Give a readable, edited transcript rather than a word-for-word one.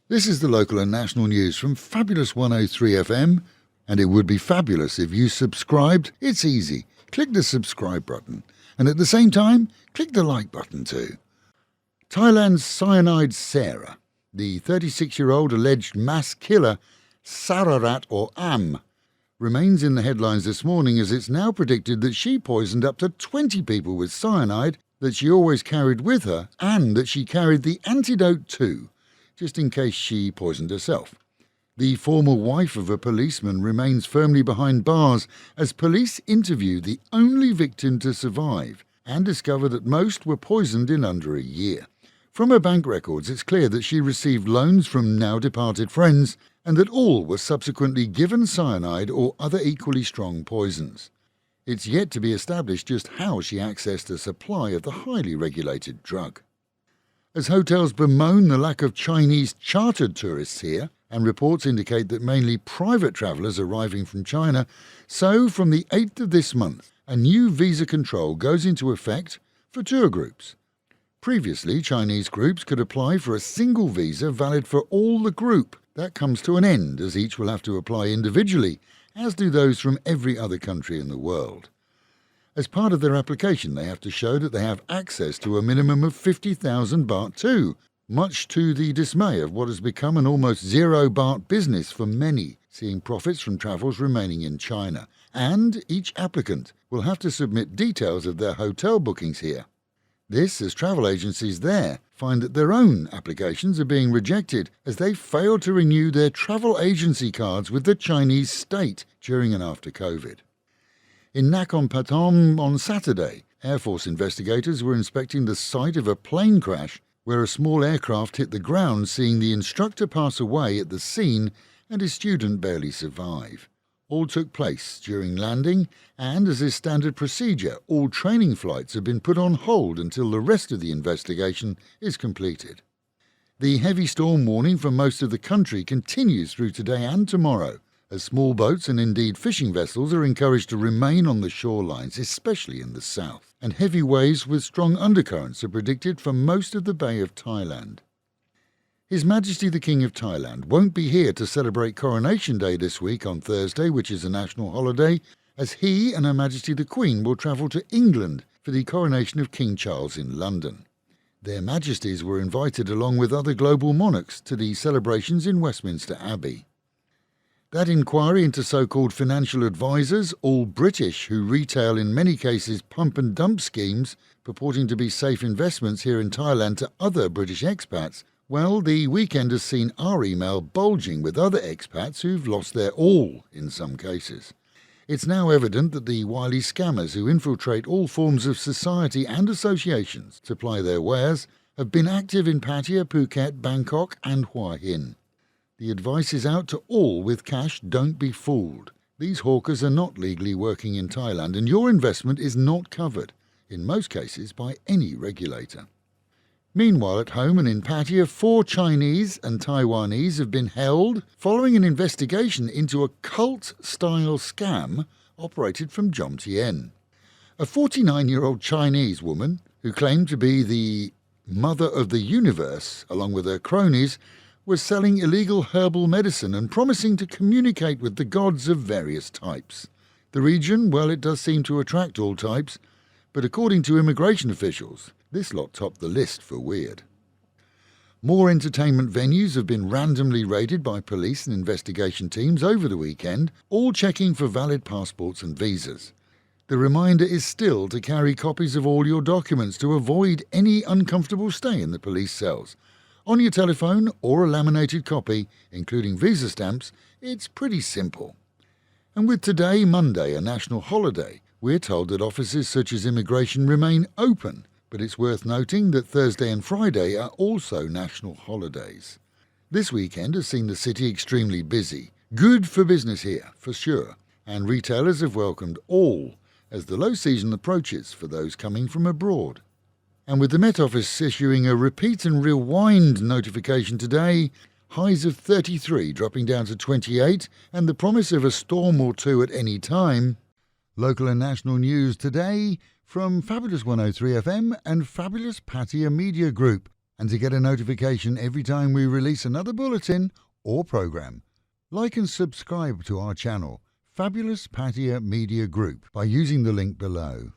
This is the local and national news from Fabulous 103 FM, and it would be fabulous if you subscribed. It's easy. Click the subscribe button, and at the same time, click the like button too. Thailand's Cyanide Sarah, the 36-year-old alleged mass killer Sararat or Am, remains in the headlines this morning as it's now predicted that she poisoned up to 20 people with cyanide that she always carried with her and that she carried the antidote too, just in case she poisoned herself. The former wife of a policeman remains firmly behind bars as police interview the only victim to survive and discover that most were poisoned in under a year. From her bank records, it's clear that she received loans from now-departed friends and that all were subsequently given cyanide or other equally strong poisons. It's yet to be established just how she accessed a supply of the highly regulated drug. As hotels bemoan the lack of Chinese chartered tourists here, and reports indicate that mainly private travellers arriving from China, so from the 8th of this month, a new visa control goes into effect for tour groups. Previously, Chinese groups could apply for a single visa valid for all the group. That comes to an end as each will have to apply individually, as do those from every other country in the world. As part of their application, they have to show that they have access to a minimum of 50,000 baht too, much to the dismay of what has become an almost zero baht business for many, seeing profits from travels remaining in China. And each applicant will have to submit details of their hotel bookings here. This as travel agencies there find that their own applications are being rejected as they failed to renew their travel agency cards with the Chinese state during and after COVID. In Nakhon Pathom on Saturday, Air Force investigators were inspecting the site of a plane crash where a small aircraft hit the ground, seeing the instructor pass away at the scene and his student barely survive. All took place during landing, and as is standard procedure, all training flights have been put on hold until the rest of the investigation is completed. The heavy storm warning for most of the country continues through today and tomorrow, as small boats and indeed fishing vessels are encouraged to remain on the shorelines, especially in the south, and heavy waves with strong undercurrents are predicted for most of the Bay of Thailand. His Majesty the King of Thailand won't be here to celebrate Coronation Day this week on Thursday, which is a national holiday, as he and Her Majesty the Queen will travel to England for the coronation of King Charles in London. Their Majesties were invited along with other global monarchs to the celebrations in Westminster Abbey. That inquiry into so-called financial advisors, all British who retail in many cases pump and dump schemes purporting to be safe investments here in Thailand to other British expats, well, the weekend has seen our email bulging with other expats who've lost their all in some cases. It's now evident that the wily scammers who infiltrate all forms of society and associations to ply their wares have been active in Pattaya, Phuket, Bangkok and Hua Hin. The advice is out to all with cash: don't be fooled. These hawkers are not legally working in Thailand and your investment is not covered, in most cases by any regulator. Meanwhile, at home and in Pattaya, 4 Chinese and Taiwanese have been held following an investigation into a cult-style scam operated from Jomtien. A 49-year-old Chinese woman, who claimed to be the mother of the universe, along with her cronies, was selling illegal herbal medicine and promising to communicate with the gods of various types. The region, well, it does seem to attract all types, but according to immigration officials, this lot topped the list for weird. More entertainment venues have been randomly raided by police and investigation teams over the weekend, all checking for valid passports and visas. The reminder is still to carry copies of all your documents to avoid any uncomfortable stay in the police cells. On your telephone or a laminated copy, including visa stamps, it's pretty simple. And with today, Monday, a national holiday, we're told that offices such as immigration remain open, but it's worth noting that Thursday and Friday are also national holidays. This weekend has seen the city extremely busy. Good for business here, for sure, and retailers have welcomed all as the low season approaches for those coming from abroad. And with the Met Office issuing a repeat and rewind notification today, highs of 33 dropping down to 28, and the promise of a storm or two at any time. Local and national news today from Fabulous 103 FM and Fabulous Pattaya Media Group. And to get a notification every time we release another bulletin or program, like and subscribe to our channel, Fabulous Pattaya Media Group, by using the link below.